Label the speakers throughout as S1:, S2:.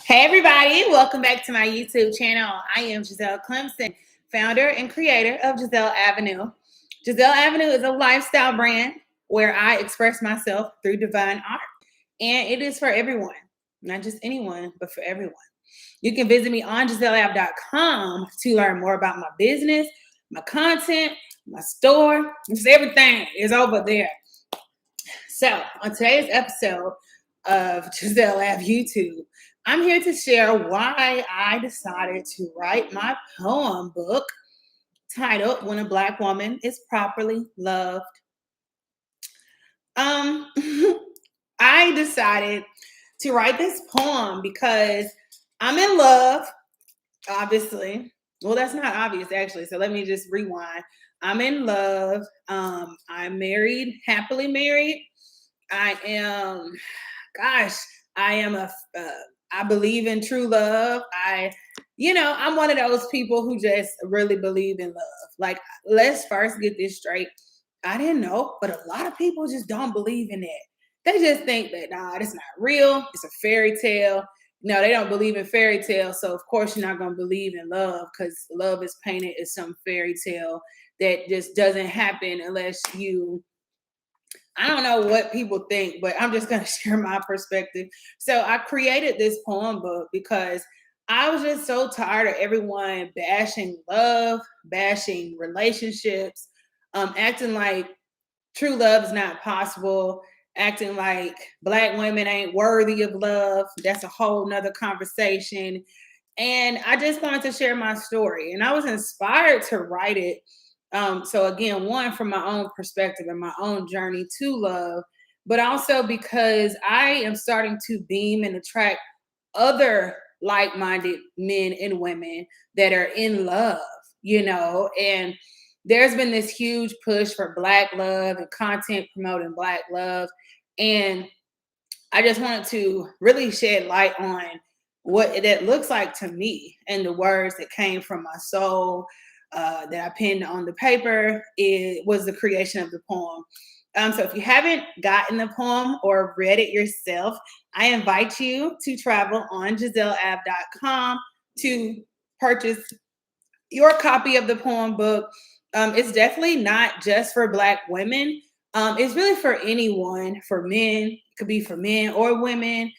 S1: Hey everybody, welcome back to my YouTube channel. I am Giselle Clemson, founder and creator of Giselle Avenue. Giselle Avenue is a lifestyle brand where I express myself through divine art. And it is for everyone, not just anyone, but for everyone. You can visit me on GiselleAve.com to learn more about my business, my content, my store. Just everything is over there. So on today's episode of Giselle Ave YouTube, I'm here to share why I decided to write my poem book titled When a Black Woman is Properly Loved. I decided to write this poem because I'm in love, obviously. Well, that's not obvious actually. So let me just rewind. I'm in love. I'm married, happily married. I am, I believe in true love. I'm one of those people who just really believe in love. Like, let's first get this straight. I didn't know, but a lot of people just don't believe in it. They just think that, nah, it's not real. It's a fairy tale. No, they don't believe in fairy tales. So, of course, you're not going to believe in love because love is painted as some fairy tale that just doesn't happen unless I don't know what people think, but I'm just going to share my perspective. So I created this poem book because I was just so tired of everyone bashing love, bashing relationships, acting like true love is not possible, acting like Black women ain't worthy of love. That's a whole nother conversation. And I just wanted to share my story. And I was inspired to write it. So again, one, from my own perspective and my own journey to love, but also because I am starting to beam and attract other like-minded men and women that are in love, and there's been this huge push for Black love and content promoting Black love. And I just wanted to really shed light on what that looks like to me and the words that came from my soul that I penned on the paper. It was the creation of the poem. So if you haven't gotten the poem or read it yourself, I invite you to travel on GiselleAve.com to purchase your copy of the poem book. It's definitely not just for Black women. It's really for anyone, for men. It could be for men or women.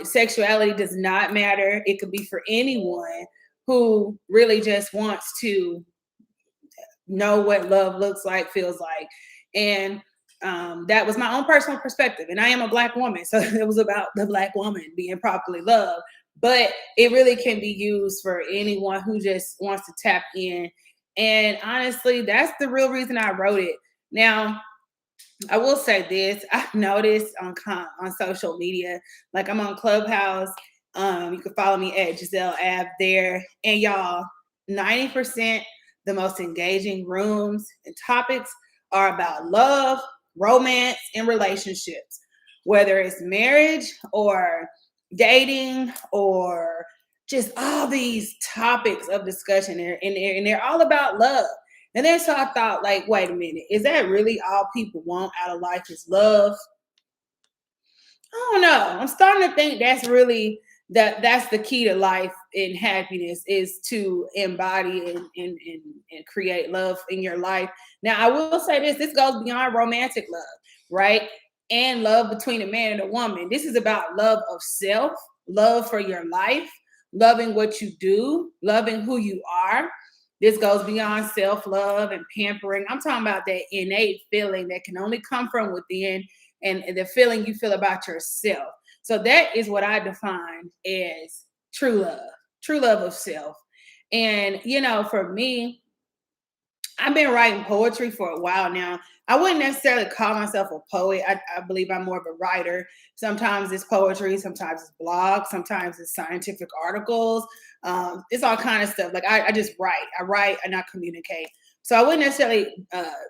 S1: Sexuality does not matter. It could be for anyone who really just wants to know what love looks like, feels like. And that was my own personal perspective. And I am a Black woman. So it was about the Black woman being properly loved. But it really can be used for anyone who just wants to tap in. And honestly, that's the real reason I wrote it. Now, I will say this. I've noticed on social media, like I'm on Clubhouse. You can follow me at Giselle Ave there. And y'all, 90% the most engaging rooms and topics are about love, romance, and relationships, whether it's marriage or dating or just all these topics of discussion there, and they're all about love. And then so I thought, like, wait a minute, is that really all people want out of life is love? I don't know. I'm starting to think that's the key to life and happiness, is to embody and create love in your life. Now, I will say this goes beyond romantic love, right? And love between a man and a woman. This is about love of self, love for your life, loving what you do, loving who you are. This goes beyond self-love and pampering. I'm talking about that innate feeling that can only come from within, and the feeling you feel about yourself. So that is what I define as true love of self. And, for me, I've been writing poetry for a while now. I wouldn't necessarily call myself a poet. I believe I'm more of a writer. Sometimes it's poetry, sometimes it's blogs, sometimes it's scientific articles. It's all kind of stuff. Like I just write. I write and I communicate. So I wouldn't necessarily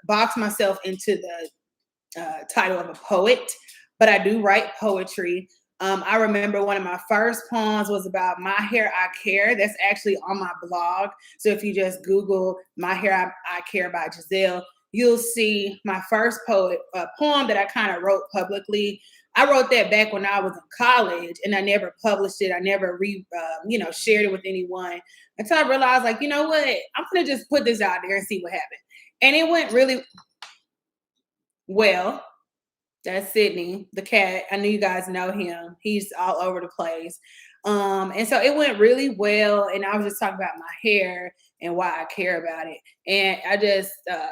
S1: box myself into the title of a poet, but I do write poetry. I remember one of my first poems was about My Hair, I Care. That's actually on my blog. So if you just Google My Hair, I Care by Giselle, you'll see my first poem that I kind of wrote publicly. I wrote that back when I was in college, and I never published it. I never shared it with anyone until I realized, like, you know what? I'm gonna just put this out there and see what happens. And it went really well. That's Sydney, the cat. I know you guys know him. He's all over the place. And so it went really well. And I was just talking about my hair and why I care about it. And I just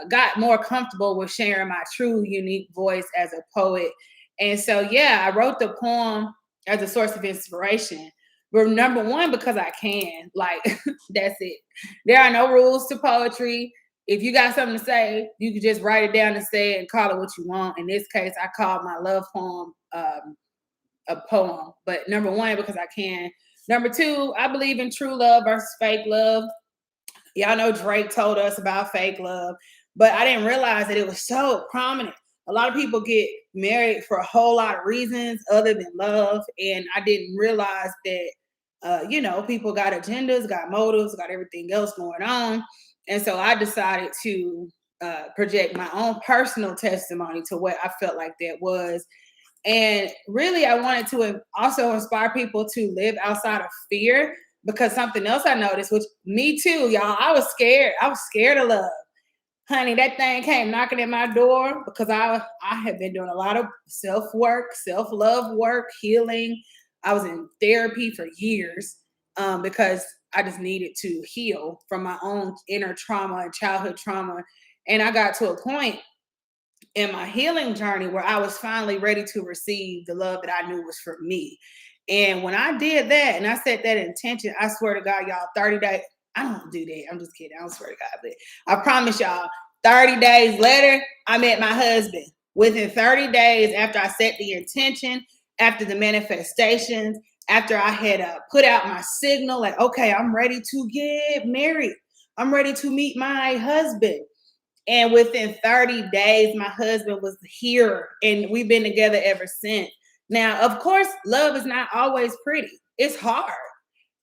S1: got more comfortable with sharing my true, unique voice as a poet. And so, yeah, I wrote the poem as a source of inspiration. But number one, because I can. Like, that's it. There are no rules to poetry. If you got something to say, you can just write it down and say it and call it what you want. In this case, I called my love poem a poem. But number one, because I can. Number two, I believe in true love versus fake love. Y'all know Drake told us about fake love, but I didn't realize that it was so prominent. A lot of people get married for a whole lot of reasons other than love. And I didn't realize that, people got agendas, got motives, got everything else going on. And so I decided to project my own personal testimony to what I felt like that was. And really, I wanted to also inspire people to live outside of fear, because something else I noticed, which me too, y'all, I was scared. I was scared of love. Honey, that thing came knocking at my door because I have been doing a lot of self-work, self-love work, healing. I was in therapy for years because I just needed to heal from my own inner trauma and childhood trauma. And I got to a point in my healing journey where I was finally ready to receive the love that I knew was for me. And when I did that and I set that intention, I swear to God, y'all, 30 days, I don't do that. I'm just kidding. I don't swear to God, but I promise y'all, 30 days later, I met my husband. Within 30 days after I set the intention, after the manifestations, after I had put out my signal, like, okay, I'm ready to get married. I'm ready to meet my husband. And within 30 days, my husband was here and we've been together ever since. Now, of course, love is not always pretty. It's hard.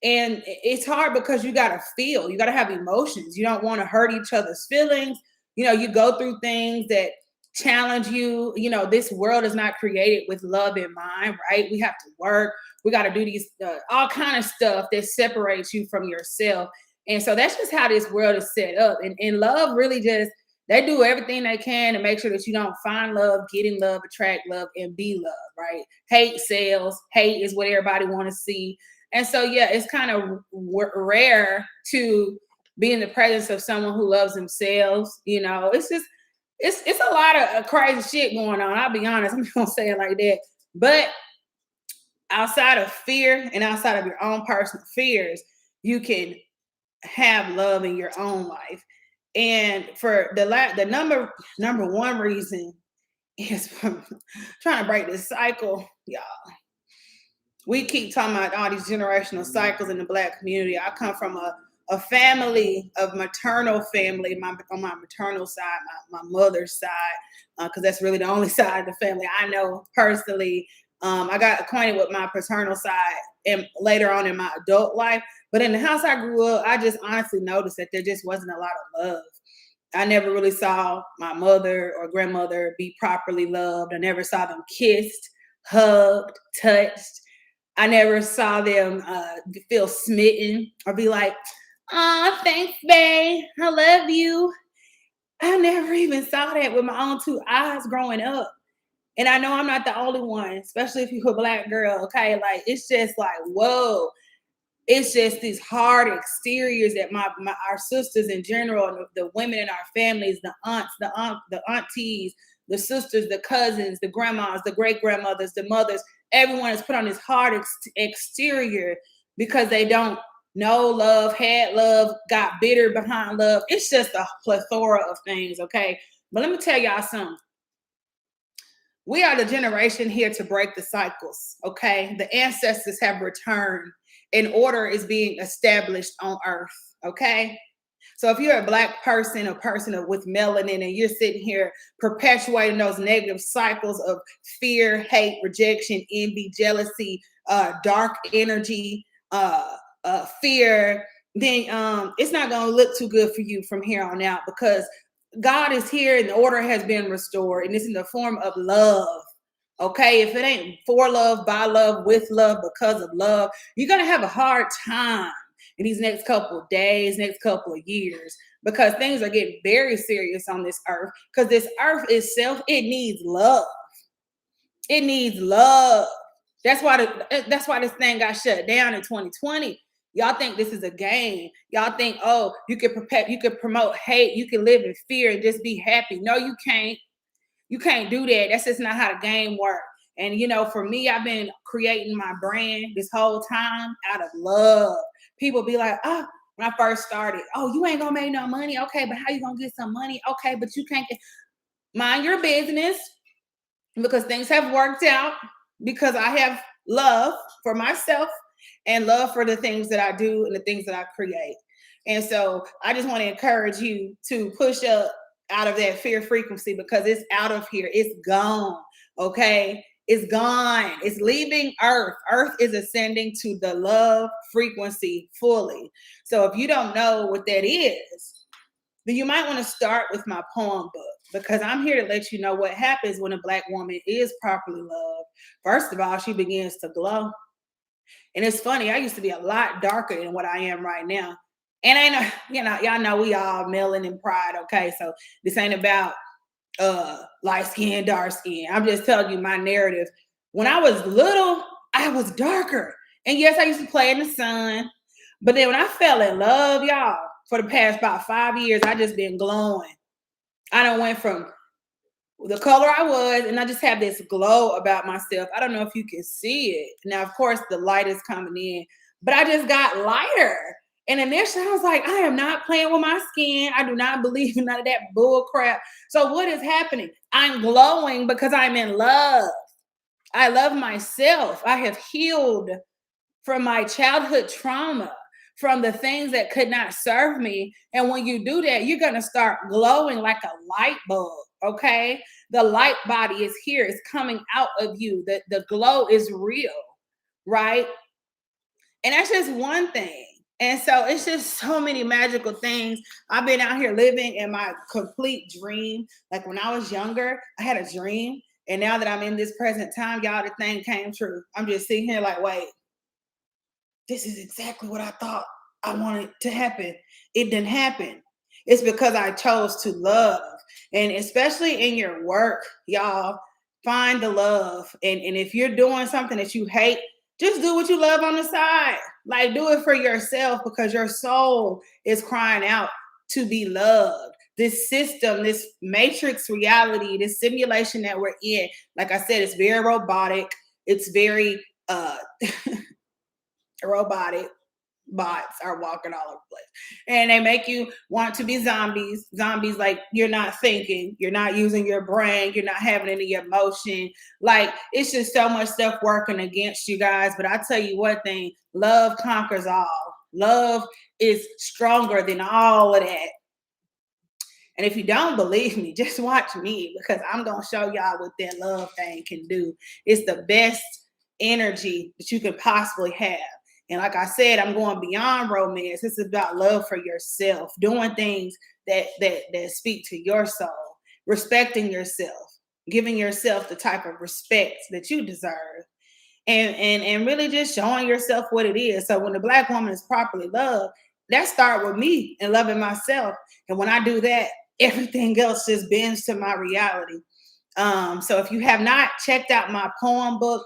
S1: And it's hard because you got to feel, you got to have emotions. You don't want to hurt each other's feelings. You go through things that challenge you. This world is not created with love in mind, right? We have to work. We got to do these all kind of stuff that separates you from yourself. And so that's just how this world is set up. And love really just, they do everything they can to make sure that you don't find love, get in love, attract love, and be love, right? Hate sells. Hate is what everybody want to see. And so, yeah, it's kind of rare to be in the presence of someone who loves themselves. It's just, it's a lot of crazy shit going on. I'll be honest. I'm just going to say it like that. But outside of fear and outside of your own personal fears, you can have love in your own life. And for the number one reason is from trying to break this cycle, y'all. We keep talking about all these generational cycles in the Black community. I come from a family of maternal family, on my maternal side, my mother's side, because that's really the only side of the family I know personally. I got acquainted with my paternal side and later on in my adult life. But in the house I grew up, I just honestly noticed that there just wasn't a lot of love. I never really saw my mother or grandmother be properly loved. I never saw them kissed, hugged, touched. I never saw them feel smitten or be like, "Oh, thanks, babe. I love you." I never even saw that with my own two eyes growing up. And I know I'm not the only one, especially if you're a Black girl, okay? Like, it's just like, whoa. It's just these hard exteriors that our sisters in general, the women in our families, the aunts, the aunties, the sisters, the cousins, the grandmas, the great grandmothers, the mothers, everyone is put on this hard exterior because they don't know love, had love, got bitter behind love. It's just a plethora of things, okay? But let me tell y'all something. We are the generation here to break the cycles, okay? The ancestors have returned and order is being established on earth, okay? So if you're a Black person, a person with melanin, and you're sitting here perpetuating those negative cycles of fear, hate, rejection, envy, jealousy, dark energy, fear, then it's not going to look too good for you from here on out, because God is here and the order has been restored, and it's in the form of love. Okay, if it ain't for love, by love, with love, because of love, you're gonna have a hard time in these next couple of days, next couple of years, because things are getting very serious on this earth. Because this earth itself, it needs love. It needs love. That's why this thing got shut down in 2020. Y'all think this is a game. Y'all think, oh, you could promote hate, you can live in fear and just be happy. No, you can't. You can't do that. That's just not how the game works. And for me, I've been creating my brand this whole time out of love. People be like, oh, when I first started, oh, you ain't gonna make no money. Okay, but how you gonna get some money? Okay, but you can't mind your business, because things have worked out because I have love for myself and love for the things that I do and the things that I create. And so I just want to encourage you to push up out of that fear frequency, because it's out of here. It's gone. Okay. It's gone. It's leaving Earth. Earth is ascending to the love frequency fully. So if you don't know what that is, then you might want to start with my poem book, because I'm here to let you know what happens when a Black woman is properly loved. First of all, she begins to glow. And it's funny, I used to be a lot darker than what I am right now. And I know, y'all know we all melanin and pride, okay? So this ain't about light skin, dark skin. I'm just telling you my narrative. When I was little, I was darker. And yes, I used to play in the sun. But then when I fell in love, y'all, for the past about 5 years, I just been glowing. I done went from the color I was, and I just have this glow about myself. I don't know if you can see it. Now, of course, the light is coming in, but I just got lighter. And initially, I was like, I am not playing with my skin. I do not believe in none of that bull crap. So what is happening? I'm glowing because I'm in love. I love myself. I have healed from my childhood trauma, from the things that could not serve me. And when you do that, you're going to start glowing like a light bulb. Okay. The light body is here. It's coming out of you. The glow is real. Right. And that's just one thing. And so it's just so many magical things. I've been out here living in my complete dream. Like when I was younger, I had a dream. And now that I'm in this present time, y'all, the thing came true. I'm just sitting here like, wait, this is exactly what I thought I wanted to happen. It didn't happen. It's because I chose to love. And especially in your work, y'all, find the love. And if you're doing something that you hate, just do what you love on the side. Like, do it for yourself, because your soul is crying out to be loved. This system, this matrix reality, this simulation that we're in, like I said, it's very robotic. It's very robotic. Bots are walking all over the place, and they make you want to be zombies. Zombies, like, you're not thinking, you're not using your brain, you're not having any emotion. Like, it's just so much stuff working against you guys. But I tell you one thing, love conquers all. Love is stronger than all of that. And if you don't believe me, just watch me, because I'm gonna show y'all what that love thing can do. It's the best energy that you could possibly have. And like I said, I'm going beyond romance. This is about love for yourself, doing things that speak to your soul, respecting yourself, giving yourself the type of respect that you deserve, and really just showing yourself what it is. So when the Black woman is properly loved, that start with me and loving myself. And when I do that, everything else just bends to my reality. So if you have not checked out my poem book,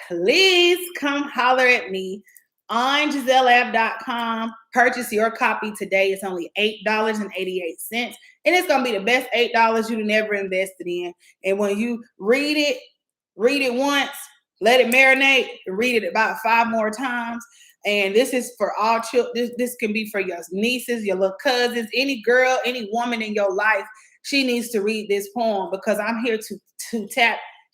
S1: please come holler at me on GiselleAve.com. Purchase your copy today. It's only $8.88. And it's going to be the best $8 you've never invested in. And when you read it once, let it marinate, read it about 5 more times. And this is for all children. This can be for your nieces, your little cousins, any girl, any woman in your life. She needs to read this poem, because I'm here to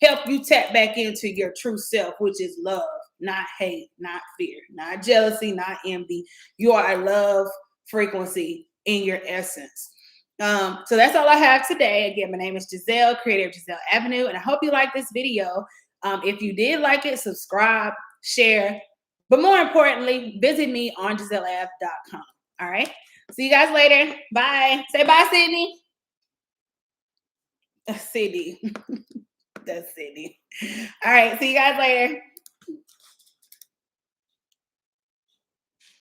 S1: help you tap back into your true self, which is love, not hate, not fear, not jealousy, not envy. You are a love frequency in your essence. So that's all I have today. Again, my name is Giselle, creator of Giselle Avenue, and I hope you like this video. If you did like it, subscribe, share, but more importantly, visit me on GiselleAve.com. All right. See you guys later. Bye. Say bye, Sydney. Sydney. That's silly. All right. See you guys later.